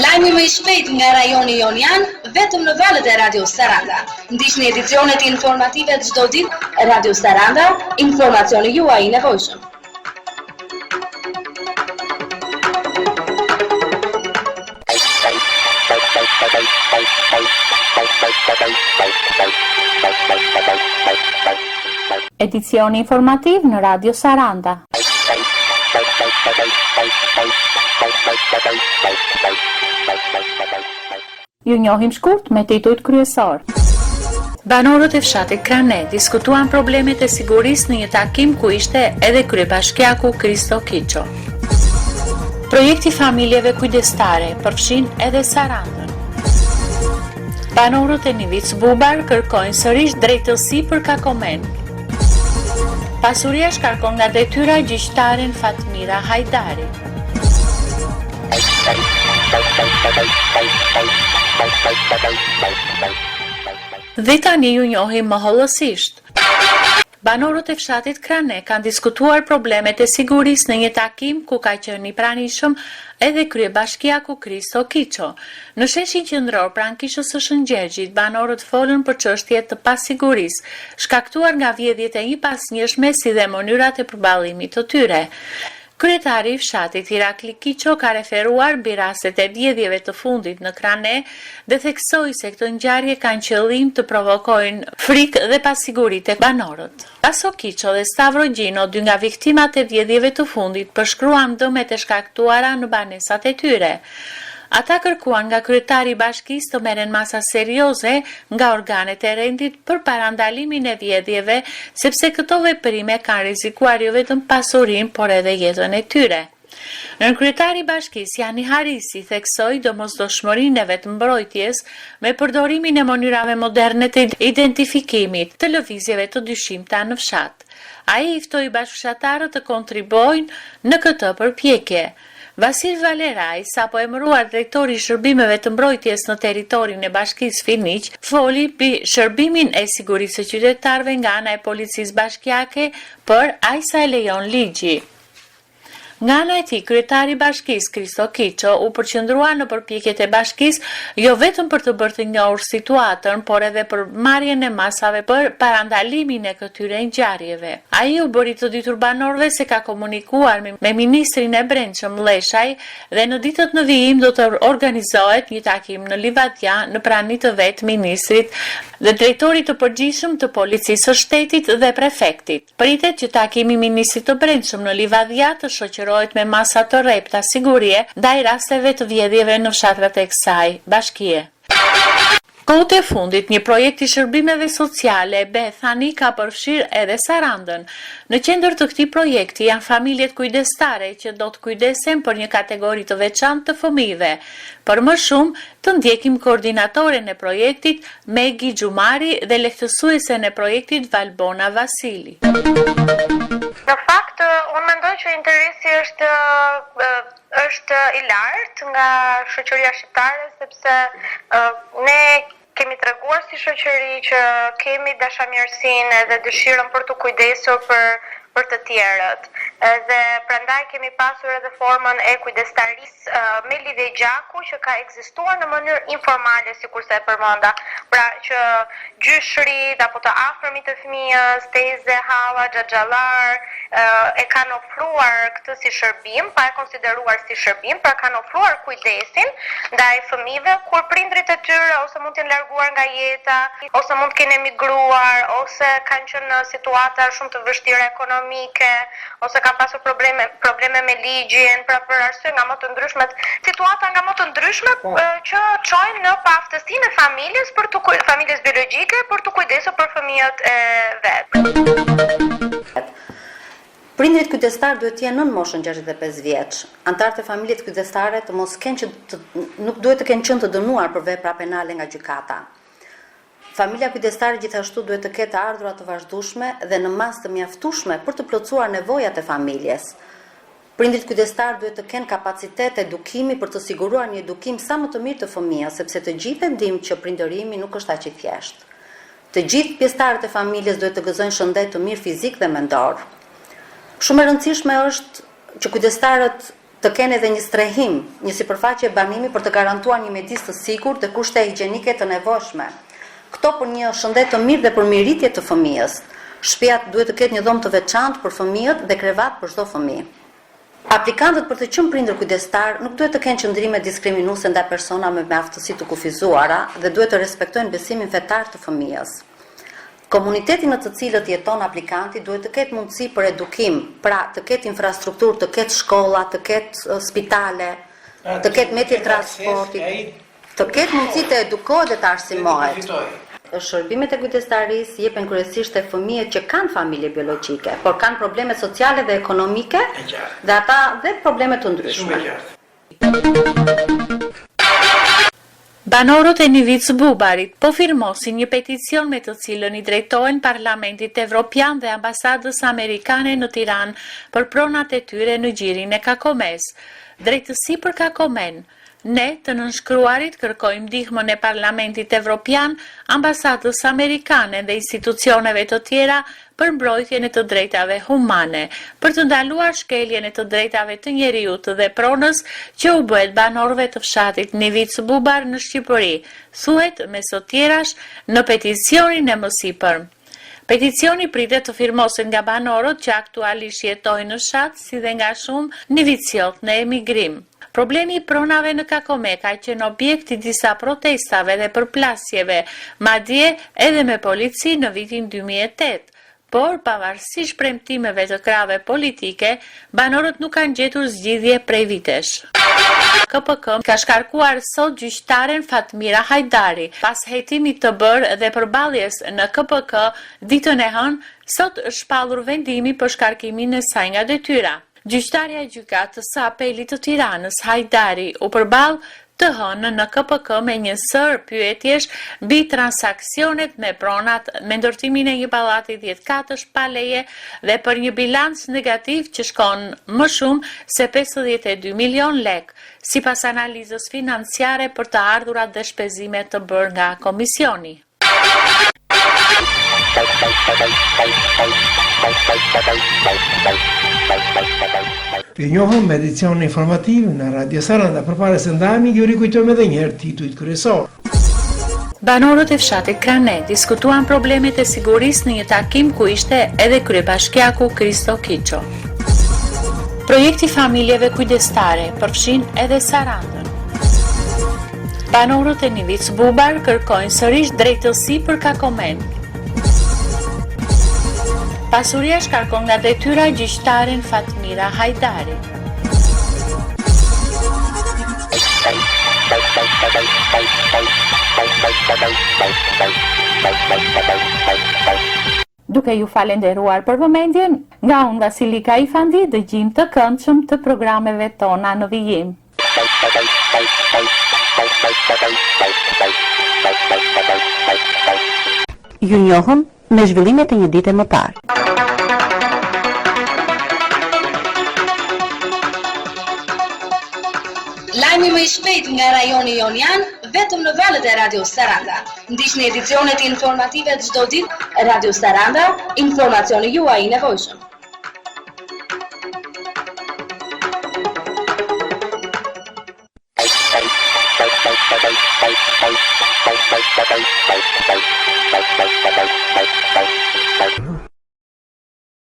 Lajmi më i shpejt nga rajoni Jonian, vetëm në valët e Radio Saranda. Ndiqni edicionet informative çdo ditë. Radio Saranda, informacioni juaj i nevojshëm. Edicioni informativ në Radio Saranda. Ju njohim shkurt me titujt kryesor. Banorët e fshatit Krane diskutuan problemet e sigurisë në një takim ku ishte edhe kryebashkiaku Kristo Kiço. Projekti familjeve kujdestare përfshin edhe Sarandën. Banorët e Nivic Bubar kërkojnë sërish drejtësi për Kakomen. Pasuria shkarkon nga detyra gjyqtaren Fatmira Hajdari. Dhe tani ju njohim më hollësisht. Banorët e fshatit Krane kanë diskutuar problemet e sigurisë në një takim ku ka qenë i pranishëm edhe kryebashkiaku Kristo Kiço. Në sheshin qendror pranë kishës së Shëngjergjit, banorët folën për çështjet të pasigurisë, shkaktuar nga vjedhjet e një pasnjëshme si dhe mënyrat e përballimit të tyre. Kryetari i fshatit Irakli Kiço ka referuar mbi rastet e vjedhjeve të fundit në Krane dhe theksoi se këto ngjarje kanë qëllim të provokojnë frikë dhe pasiguri tek banorët. Paso Kiço dhe Stavro Gjino, dy nga viktimat e vjedhjeve të fundit, përshkruan dëmet e shkaktuara në banesat e tyre. Ata kërkuan nga kryetari i bashkisë të merren masa serioze nga organet e rendit për parandalimin e vjedhjeve, sepse këto veprime kanë rrezikuar jo vetëm pasurinë, por edhe jetën e tyre. Nën kryetari i bashkisë Jani Harisi theksoi domosdoshmërinë e vetëmbrojtjes me përdorimin e mënyrave moderne të identifikimit të lëvizjeve të dyshimta në fshat. Ai i ftoi bashkëshatarët të kontribuojnë në këtë përpjekje. Vasil Valeraj, sapo emëruar drejtori i shërbimeve të mbrojtjes në territorin e bashkisë Finiq, foli mbi shërbimin e sigurisë së qytetarëve nga ana e policisë bashkiake për aq sa e lejon ligji. Nga ana e tij, kryetari i bashkisë Kristo Kiço u përqendrua në përpjekjet e bashkisë jo vetëm për të bërë të njohur situatën, por edhe për marrjen e masave për parandalimin e këtyre ngjarjeve. Ai u bëri të ditur banorëve se ka komunikuar me ministrin e Brendshëm Lleshaj dhe në ditët në vijim do të organizohet një takim në Livadja në prani të vet ministrit dhe drejtorit të përgjithshëm të policisë së shtetit dhe prefektit. Pritet që takimi i ministrit të Brendshëm në Livadja të shoqërohet me masa të rrepta sigurie ndaj rasteve të vjedhjeve në fshatrat e kësaj bashkie. Kohët e fundit, një projekt i shërbimeve sociale Bethani ka përfshirë edhe Sarandën. Në qendër të këtij projekti janë familjet kujdestare që do të kujdesen për një kategori të veçantë të fëmijëve. Për më shumë, të ndjekim koordinatoren e projektit Megi Xhumari dhe lehtësuesen e projektit Valbona Vasili. Në fakt, unë mendoj që interesi është i lartë nga shoqëria shqiptare, sepse ne kemi treguar si shoqëri që kemi dashamirësinë dhe dëshirën për të kujdesur për të tjerët. Dhe prandaj kemi pasur edhe formën e kujdestarisë me lidhje gjaku që ka ekzistuar në mënyrë informale, sikurse e përmenda. Pra që gjyshrit apo të afërmit të fëmijës, teze, halla, xhaxhallar e kanë ofruar këtë si shërbim, pa e konsideruar si shërbim, pra kanë ofruar kujdesin ndaj fëmijëve kur prindrit e tyre ose mund të jenë larguar nga jeta, ose mund të kenë emigruar, ose kanë qenë në situata shumë të vështira ekonomike, ose kanë pasur probleme me ligjin, pra për arsye nga më të ndryshme, situata nga më të ndryshme që çojnë në paaftësinë e familjes familjes biologjike për të kujdesur për fëmijët e vet. Prindrit kujdestar duhet të jenë nën moshën 65 vjeç. Antarët e familjes kujdestare të mos kenë nuk duhet të kenë qenë të dënuar për vepra penale nga gjykata. Familja kujdestare gjithashtu duhet të ketë ardhura të vazhdueshme dhe në masë të mjaftueshme për të plotësuar nevojat e familjes. Prindrit kujdestar duhet të kenë kapacitet edukimi për të siguruar një edukim sa më të mirë të fëmijës, sepse të gjithë e dimë që prindërimi nuk është aq i thjeshtë. Të gjithë pjesëtarët e familjes duhet të gëzojnë shëndet të mirë fizik dhe mendor. Shumë e rëndësishme është që kujdestarët të kenë edhe një strehim, një sipërfaqe banimi për të garantuar një mjedis të sigurt dhe kushte higjienike të nevojshme. Këto për një shëndet të mirë dhe për miritje të fëmijës. Shtëpia duhet të ketë një dhomë të veçantë për fëmijët dhe krevat për çdo fëmijë. Aplikantët për të qenë prindër kujdestar nuk duhet të kenë qëndrime diskriminuese ndaj persona me aftësi të kufizuara dhe duhet të respektojnë besimin fetar të fëmijës. Komuniteti në të cilët jeton aplikanti duhet të ketë mundësi për edukim, pra të ketë infrastrukturë, të ketë shkolla, të ketë spitale, të ketë mjete transporti, të ketë mundësi të edukohet dhe të arsimohet. Shërbimet e kujdestarisë jepen kryesisht te fëmijët që kanë familje biologjike, por kanë probleme sociale dhe ekonomike dhe ata dhe probleme të ndryshme. Banorët e Nivic Bubarit po firmosin një peticion me të cilën i drejtohen Parlamentit Evropian dhe Ambasadës Amerikane në Tiranë për pronat e tyre në gjirin e Kakomes. Drejtësi për Kakomen. Ne të nënshkruarit kërkojmë ndihmën e Parlamentit Evropian, Ambasadës Amerikane dhe institucioneve të tjera për mbrojtjen e të drejtave humane, për të ndaluar shkeljen e të drejtave të njeriut dhe pronës që u bëhet banorëve të fshatit Nivic Bubar në Shqipëri, thuhet me sot tjerash në peticionin e mësipër. Peticioni pritet të firmosen nga banorët që aktualisht jetojnë në fshat, si dhe nga shumë niviciot në emigrim. Problemi i pronave në Kakome ka qenë objekt i disa protestave dhe përplasjeve, madje edhe me polici në vitin 2008. Por, pavarësisht premtimeve të krave politike, banorët nuk kanë gjetur zgjidhje prej vitesh. KPK ka shkarkuar sot gjyqtaren Fatmira Hajdari, pas hetimit të bërë dhe përballjes në KPK ditën e hënë, sot është shpallur vendimi për shkarkimin e saj nga detyra. Gjyqtarja e gjykatës së apelit të Tiranës, Hajdari, u përball të hënë në KPK me një sër pyetjesh mbi transaksionet me pronat me ndërtimin e një pallati 10 katësh pa leje dhe për një bilanc negativ që shkon më shumë se 52 milion lek, sipas analizës financiare për të ardhurat dhe shpenzimet të bërë nga komisioni. Ju njohëm me edicion informativ në Radio Saranda, përpara se ndajemi, ju rikujtojmë edhe njëherë titujt kryesor. Banorët e fshatit Krane diskutuan problemet e sigurisë në një takim ku ishte edhe kryebashkiaku Kristo Kiço. Projekti familjeve kujdestare përfshin edhe Sarandën. Banorët e Nivic Bubar kërkojnë sërish drejtësi për Kakomen. Pasuria shkarkon nga detyra gjyqtaren Fatmira Hajdari. Duke ju falenderuar për vëmendjen, nga unë Vasilika Ifandi, dëgjim të këndshëm të programeve tona në vijim. Ju njohëm me zhvillimet e një dite më parë. Lajmi më i shpejt nga rajoni Jonian, vetëm në valët e Radio Saranda. Ndiqni edicionet informative çdo ditë, Radio Saranda, informacioni juaj i nevojshëm. Thank you.